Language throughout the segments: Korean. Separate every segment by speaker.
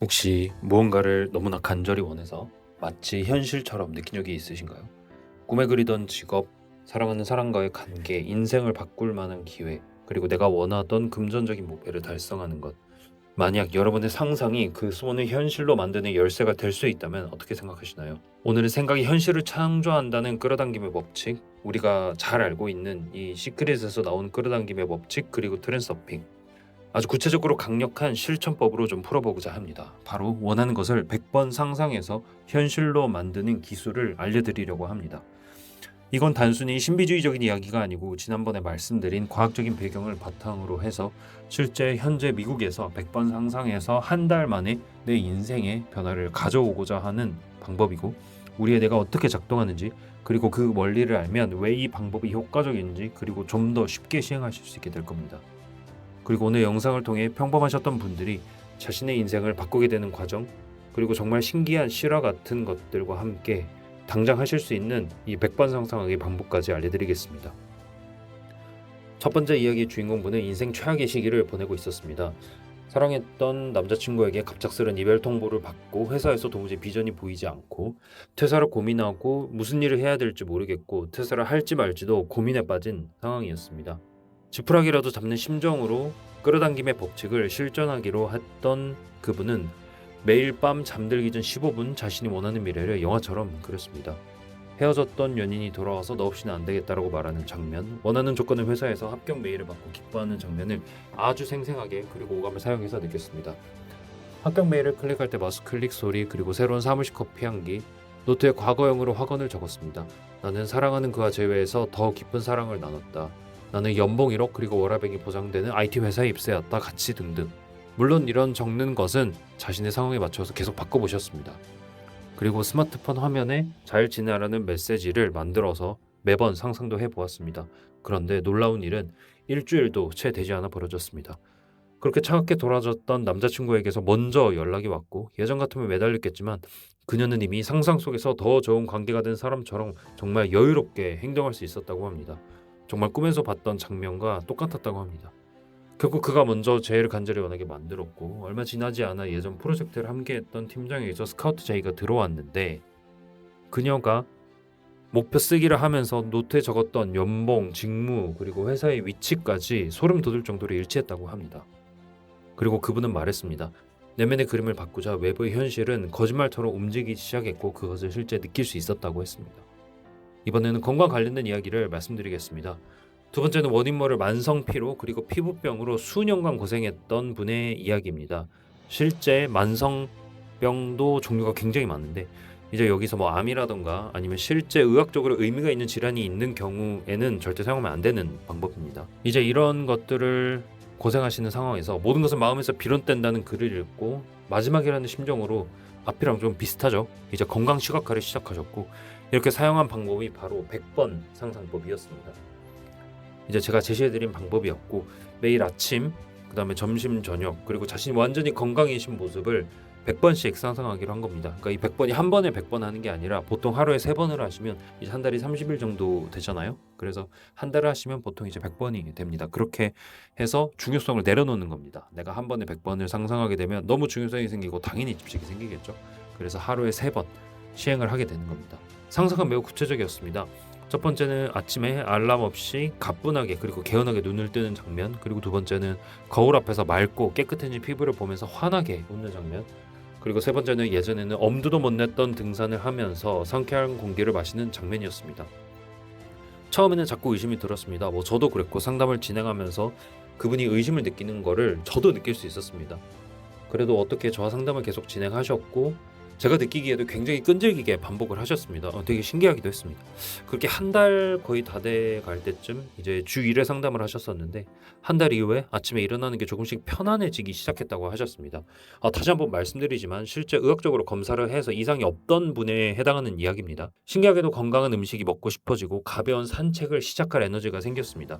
Speaker 1: 혹시 무언가를 너무나 간절히 원해서 마치 현실처럼 느낀 적이 있으신가요? 꿈에 그리던 직업, 사랑하는 사람과의 관계, 인생을 바꿀 만한 기회, 그리고 내가 원하던 금전적인 목표를 달성하는 것. 만약 여러분의 상상이 그 소원을 현실로 만드는 열쇠가 될 수 있다면 어떻게 생각하시나요? 오늘은 생각이 현실을 창조한다는 끌어당김의 법칙, 우리가 잘 알고 있는 이 시크릿에서 나온 끌어당김의 법칙, 그리고 트랜스서핑, 아주 구체적으로 강력한 실천법으로 좀 풀어보고자 합니다. 바로 원하는 것을 100번 상상해서 현실로 만드는 기술을 알려드리려고 합니다. 이건 단순히 신비주의적인 이야기가 아니고 지난번에 말씀드린 과학적인 배경을 바탕으로 해서 실제 현재 미국에서 100번 상상해서 한 달 만에 내 인생의 변화를 가져오고자 하는 방법이고, 우리의 뇌가 어떻게 작동하는지, 그리고 그 원리를 알면 왜 이 방법이 효과적인지, 그리고 좀 더 쉽게 시행하실 수 있게 될 겁니다. 그리고 오늘 영상을 통해 평범하셨던 분들이 자신의 인생을 바꾸게 되는 과정, 그리고 정말 신기한 실화 같은 것들과 함께 당장 하실 수 있는 이 100번 상상하기 방법까지 알려드리겠습니다. 첫 번째 이야기의 주인공분은 인생 최악의 시기를 보내고 있었습니다. 사랑했던 남자친구에게 갑작스런 이별 통보를 받고 회사에서 도무지 비전이 보이지 않고 퇴사를 고민하고 무슨 일을 해야 될지 모르겠고 퇴사를 할지 말지도 고민에 빠진 상황이었습니다. 지푸라기라도 잡는 심정으로 끌어당김의 법칙을 실천하기로 했던 그분은 매일 밤 잠들기 전 15분 자신이 원하는 미래를 영화처럼 그렸습니다. 헤어졌던 연인이 돌아와서 너 없이는 안 되겠다라고 말하는 장면, 원하는 조건의 회사에서 합격 메일을 받고 기뻐하는 장면을 아주 생생하게 그리고 오감을 사용해서 느꼈습니다. 합격 메일을 클릭할 때 마우스 클릭 소리, 그리고 새로운 사무실 커피 향기, 노트에 과거형으로 확언을 적었습니다. 나는 사랑하는 그와 제외해서 더 깊은 사랑을 나눴다. 나는 연봉 1억 그리고 워라밸이 보장되는 IT 회사에 입사했다. 같이 등등. 물론 이런 적는 것은 자신의 상황에 맞춰서 계속 바꿔보셨습니다. 그리고 스마트폰 화면에 잘 지내라는 메시지를 만들어서 매번 상상도 해보았습니다. 그런데 놀라운 일은 일주일도 채 되지 않아 벌어졌습니다. 그렇게 차갑게 돌아졌던 남자친구에게서 먼저 연락이 왔고, 예전 같으면 매달렸겠지만 그녀는 이미 상상 속에서 더 좋은 관계가 된 사람처럼 정말 여유롭게 행동할 수 있었다고 합니다. 정말 꿈에서 봤던 장면과 똑같았다고 합니다. 결국 그가 먼저 제의를 간절히 원하게 만들었고, 얼마 지나지 않아 예전 프로젝트를 함께했던 팀장에게서 스카우트 제의가 들어왔는데, 그녀가 목표 쓰기를 하면서 노트에 적었던 연봉, 직무, 그리고 회사의 위치까지 소름 돋을 정도로 일치했다고 합니다. 그리고 그분은 말했습니다. 내면의 그림을 바꾸자 외부의 현실은 거짓말처럼 움직이기 시작했고 그것을 실제 느낄 수 있었다고 했습니다. 이번에는 건강 관련된 이야기를 말씀드리겠습니다. 두 번째는 원인모를 만성피로 그리고 피부병으로 수년간 고생했던 분의 이야기입니다. 실제 만성병도 종류가 굉장히 많은데, 이제 여기서 뭐 암이라던가 아니면 실제 의학적으로 의미가 있는 질환이 있는 경우에는 절대 사용하면 안 되는 방법입니다. 이제 이런 것들을 고생하시는 상황에서 모든 것을 마음에서 비롯된다는 글을 읽고 마지막이라는 심정으로, 앞이랑 좀 비슷하죠. 이제 건강 시각화를 시작하셨고, 이렇게 사용한 방법이 바로 100번 상상법이었습니다. 이제 제가 제시해드린 방법이었고, 매일 아침, 그 다음에 점심, 저녁, 그리고 자신이 완전히 건강해진 모습을 100번씩 상상하기로 한 겁니다. 그러니까 이 100번이 한 번에 100번 하는 게 아니라 보통 하루에 3번을 하시면 이제 한 달이 30일 정도 되잖아요. 그래서 한 달을 하시면 보통 이제 100번이 됩니다. 그렇게 해서 중요성을 내려놓는 겁니다. 내가 한 번에 100번을 상상하게 되면 너무 중요성이 생기고 당연히 집식이 생기겠죠. 그래서 하루에 3번 시행을 하게 되는 겁니다. 상상은 매우 구체적이었습니다. 첫 번째는 아침에 알람 없이 가뿐하게 그리고 개운하게 눈을 뜨는 장면, 그리고 두 번째는 거울 앞에서 맑고 깨끗해진 피부를 보면서 환하게 웃는 장면, 그리고 세 번째는 예전에는 엄두도 못 냈던 등산을 하면서 상쾌한 공기를 마시는 장면이었습니다. 처음에는 자꾸 의심이 들었습니다. 저도 그랬고 상담을 진행하면서 그분이 의심을 느끼는 거를 저도 느낄 수 있었습니다. 그래도 어떻게 저와 상담을 계속 진행하셨고, 제가 느끼기에도 굉장히 끈질기게 반복을 하셨습니다. 되게 신기하기도 했습니다. 그렇게 한 달 거의 다 돼 갈 때쯤 이제 주 1회 상담을 하셨었는데, 한 달 이후에 아침에 일어나는 게 조금씩 편안해지기 시작했다고 하셨습니다. 다시 한번 말씀드리지만 실제 의학적으로 검사를 해서 이상이 없던 분에 해당하는 이야기입니다. 신기하게도 건강한 음식이 먹고 싶어지고 가벼운 산책을 시작할 에너지가 생겼습니다.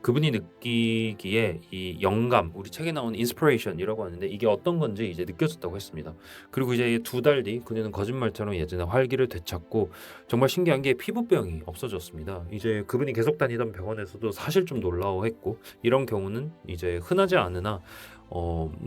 Speaker 1: 그분이 느끼기에 이 영감, 우리 책에 나오는 인스피레이션이라고 하는데 이게 어떤 건지 이제 느껴졌다고 했습니다. 그리고 이제 2달 뒤 그녀는 거짓말처럼 예전의 활기를 되찾고, 정말 신기한 게 피부병이 없어졌습니다. 이제 그분이 계속 다니던 병원에서도 사실 좀 놀라워했고, 이런 경우는 이제 흔하지 않으나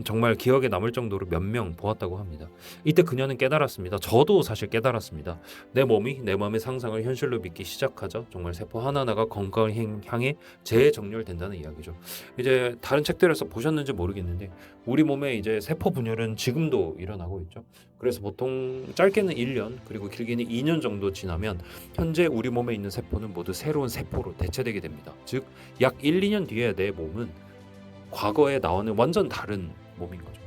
Speaker 1: 정말 기억에 남을 정도로 몇 명 보았다고 합니다. 이때 그녀는 깨달았습니다. 저도 사실 깨달았습니다. 내 몸이 내 마음의 상상을 현실로 믿기 시작하자 정말 세포 하나하나가 건강을 향해 재정렬된다는 이야기죠. 이제 다른 책들에서 보셨는지 모르겠는데 우리 몸에 이제 세포 분열은 지금도 일어나고 있죠. 그래서 보통 짧게는 1년 그리고 길게는 2년 정도 지나면 현재 우리 몸에 있는 세포는 모두 새로운 세포로 대체되게 됩니다. 즉 약 1, 2년 뒤에 내 몸은 과거에 나와는 완전 다른 몸인 거죠.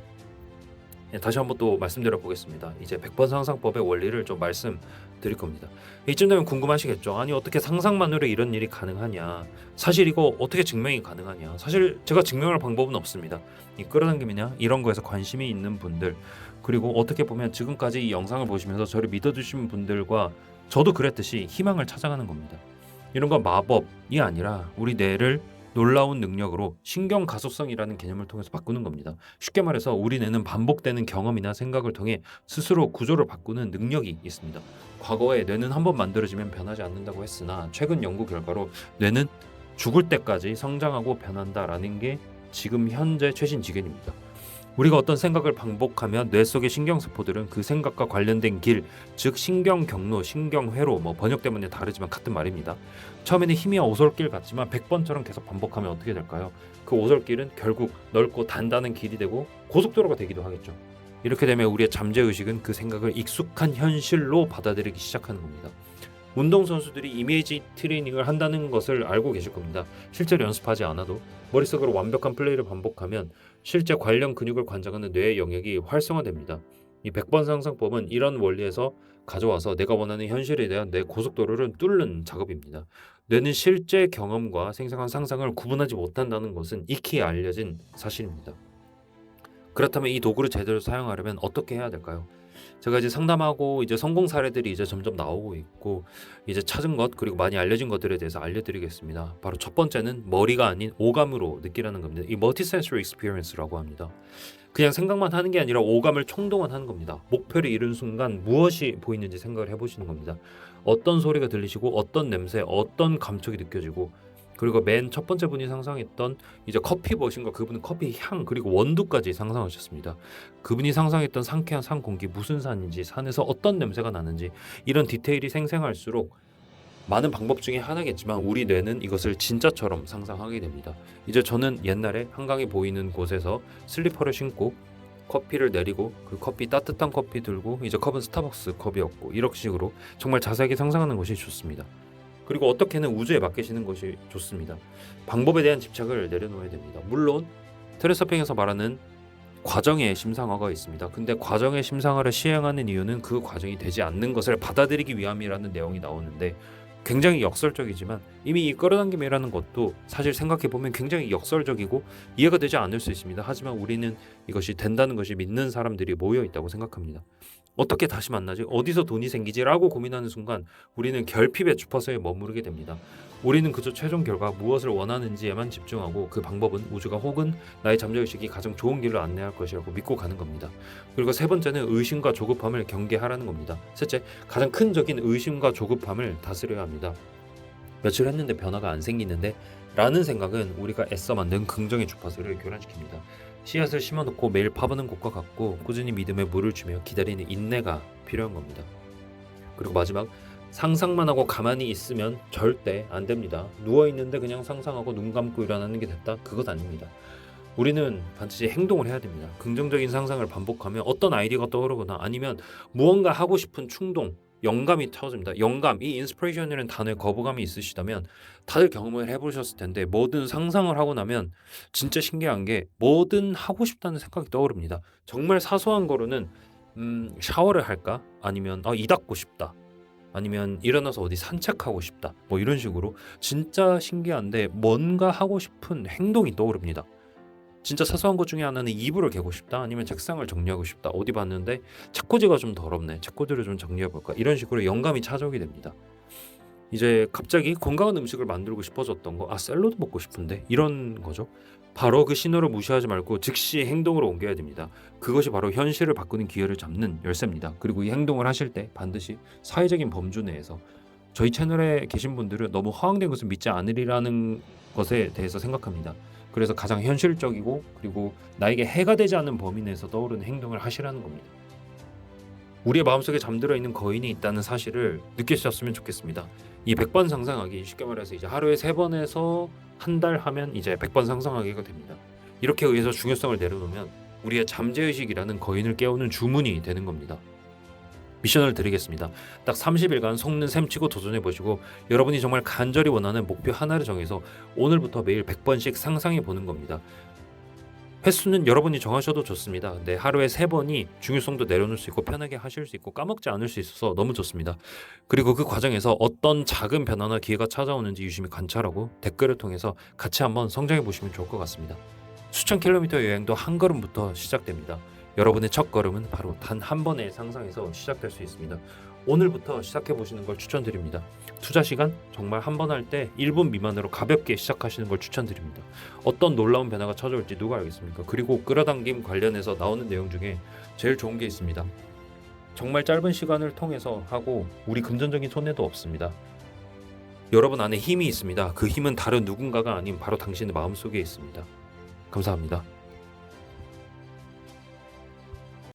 Speaker 1: 다시 한번 또 말씀드려 보겠습니다. 이제 100번 상상법의 원리를 좀 말씀드릴 겁니다. 이쯤 되면 궁금하시겠죠. 아니 어떻게 상상만으로 이런 일이 가능하냐. 사실 이거 어떻게 증명이 가능하냐. 사실 제가 증명할 방법은 없습니다. 이 끌어당김이냐 이런 거에서 관심이 있는 분들 그리고 어떻게 보면 지금까지 이 영상을 보시면서 저를 믿어주신 분들과 저도 그랬듯이 희망을 찾아가는 겁니다. 이런 건 마법이 아니라 우리 뇌를 놀라운 능력으로 신경 가속성이라는 개념을 통해서 바꾸는 겁니다. 쉽게 말해서 우리 뇌는 반복되는 경험이나 생각을 통해 스스로 구조를 바꾸는 능력이 있습니다. 과거에 뇌는 한번 만들어지면 변하지 않는다고 했으나 최근 연구 결과로 뇌는 죽을 때까지 성장하고 변한다라는 게 지금 현재 최신 지견입니다. 우리가 어떤 생각을 반복하면 뇌 속의 신경세포들은 그 생각과 관련된 길, 즉 신경경로, 신경회로 번역 때문에 다르지만 같은 말입니다. 처음에는 희미한 오솔길 같지만 100번처럼 계속 반복하면 어떻게 될까요? 그 오솔길은 결국 넓고 단단한 길이 되고 고속도로가 되기도 하겠죠. 이렇게 되면 우리의 잠재의식은 그 생각을 익숙한 현실로 받아들이기 시작하는 겁니다. 운동선수들이 이미지 트레이닝을 한다는 것을 알고 계실 겁니다. 실제로 연습하지 않아도 머릿속으로 완벽한 플레이를 반복하면 실제 관련 근육을 관장하는 뇌의 영역이 활성화됩니다. 이 100번 상상법은 이런 원리에서 가져와서 내가 원하는 현실에 대한 뇌 고속도로를 뚫는 작업입니다. 뇌는 실제 경험과 생생한 상상을 구분하지 못한다는 것은 익히 알려진 사실입니다. 그렇다면 이 도구를 제대로 사용하려면 어떻게 해야 될까요? 제가 이제 상담하고 이제 성공 사례들이 이제 점점 나오고 있고 이제 찾은 것 그리고 많이 알려진 것들에 대해서 알려드리겠습니다. 바로 첫 번째는 머리가 아닌 오감으로 느끼라는 겁니다. 이 멀티센서리 익스피리언스라고 합니다. 그냥 생각만 하는 게 아니라 오감을 총동원하는 겁니다. 목표를 이룬 순간 무엇이 보이는지 생각을 해보시는 겁니다. 어떤 소리가 들리시고 어떤 냄새, 어떤 감촉이 느껴지고 그리고 맨 첫 번째 분이 상상했던 이제 커피 머신과 그분은 커피 향 그리고 원두까지 상상하셨습니다. 그분이 상상했던 상쾌한 산 공기 무슨 산인지 산에서 어떤 냄새가 나는지 이런 디테일이 생생할수록 많은 방법 중에 하나겠지만 우리 뇌는 이것을 진짜처럼 상상하게 됩니다. 이제 저는 옛날에 한강이 보이는 곳에서 슬리퍼를 신고 커피를 내리고 그 커피 따뜻한 커피 들고 이제 컵은 스타벅스 컵이었고 이런 식으로 정말 자세하게 상상하는 것이 좋습니다. 그리고 어떻게는 우주에 맡기시는 것이 좋습니다. 방법에 대한 집착을 내려놓아야 됩니다. 물론 트랜스서핑에서 말하는 과정의 심상화가 있습니다. 근데 과정의 심상화를 시행하는 이유는 그 과정이 되지 않는 것을 받아들이기 위함이라는 내용이 나오는데 굉장히 역설적이지만 이미 이 끌어당김이라는 것도 사실 생각해보면 굉장히 역설적이고 이해가 되지 않을 수 있습니다. 하지만 우리는 이것이 된다는 것이 믿는 사람들이 모여 있다고 생각합니다. 어떻게 다시 만나지? 어디서 돈이 생기지? 라고 고민하는 순간 우리는 결핍의 주파수에 머무르게 됩니다. 우리는 그저 최종 결과 무엇을 원하는지에만 집중하고 그 방법은 우주가 혹은 나의 잠재의식이 가장 좋은 길로 안내할 것이라고 믿고 가는 겁니다. 그리고 세 번째는 의심과 조급함을 경계하라는 겁니다. 셋째, 가장 큰 적인 의심과 조급함을 다스려야 합니다. 며칠 했는데 변화가 안 생기는데 라는 생각은 우리가 애써 만든 긍정의 주파수를 교란시킵니다. 씨앗을 심어놓고 매일 파보는 것과 같고 꾸준히 믿음에 물을 주며 기다리는 인내가 필요한 겁니다. 그리고 마지막, 상상만 하고 가만히 있으면 절대 안 됩니다. 누워있는데 그냥 상상하고 눈 감고 일어나는 게 됐다? 그것 아닙니다. 우리는 반드시 행동을 해야 됩니다. 긍정적인 상상을 반복하면 어떤 아이디어가 떠오르거나 아니면 무언가 하고 싶은 충동, 영감이 터집니다. 영감, 이 인스피레이션이라는 단어에 거부감이 있으시다면 다들 경험을 해보셨을 텐데 뭐든 상상을 하고 나면 진짜 신기한 게 뭐든 하고 싶다는 생각이 떠오릅니다. 정말 사소한 거로는 샤워를 할까? 아니면 이 닦고 싶다. 아니면 일어나서 어디 산책하고 싶다. 뭐 이런 식으로 진짜 신기한데 뭔가 하고 싶은 행동이 떠오릅니다. 진짜 사소한 것 중에 하나는 이불을 개고 싶다 아니면 책상을 정리하고 싶다. 어디 봤는데 책꽂이가 좀 더럽네. 책꽂이를 좀 정리해볼까. 이런 식으로 영감이 찾아오게 됩니다. 이제 갑자기 건강한 음식을 만들고 싶어졌던 거 샐러드 먹고 싶은데 이런 거죠. 바로 그 신호를 무시하지 말고 즉시 행동으로 옮겨야 됩니다. 그것이 바로 현실을 바꾸는 기회를 잡는 열쇠입니다. 그리고 이 행동을 하실 때 반드시 사회적인 범주 내에서 저희 채널에 계신 분들은 너무 허황된 것을 믿지 않으리라는 것에 대해서 생각합니다. 그래서 가장 현실적이고 그리고 나에게 해가 되지 않는 범위 내에서 떠오르는 행동을 하시라는 겁니다. 우리의 마음속에 잠들어 있는 거인이 있다는 사실을 느끼셨으면 좋겠습니다. 이 100번 상상하기, 쉽게 말해서 이제 하루에 3번에서 한 달 하면 이제 100번 상상하기가 됩니다. 이렇게 의해서 중요성을 내려놓으면 우리의 잠재의식이라는 거인을 깨우는 주문이 되는 겁니다. 미션을 드리겠습니다. 딱 30일간 속는 셈 치고 도전해보시고 여러분이 정말 간절히 원하는 목표 하나를 정해서 오늘부터 매일 100번씩 상상해 보는 겁니다. 횟수는 여러분이 정하셔도 좋습니다. 근데 하루에 3번이 중요성도 내려놓을 수 있고 편하게 하실 수 있고 까먹지 않을 수 있어서 너무 좋습니다. 그리고 그 과정에서 어떤 작은 변화나 기회가 찾아오는지 유심히 관찰하고 댓글을 통해서 같이 한번 성장해 보시면 좋을 것 같습니다. 수천 킬로미터 여행도 한 걸음부터 시작됩니다. 여러분의 첫 걸음은 바로 단 한 번의 상상에서 시작될 수 있습니다. 오늘부터 시작해 보시는 걸 추천드립니다. 투자 시간 정말 한 번 할 때 1분 미만으로 가볍게 시작하시는 걸 추천드립니다. 어떤 놀라운 변화가 찾아올지 누가 알겠습니까? 그리고 끌어당김 관련해서 나오는 내용 중에 제일 좋은 게 있습니다. 정말 짧은 시간을 통해서 하고 우리 금전적인 손해도 없습니다. 여러분 안에 힘이 있습니다. 그 힘은 다른 누군가가 아닌 바로 당신의 마음속에 있습니다. 감사합니다.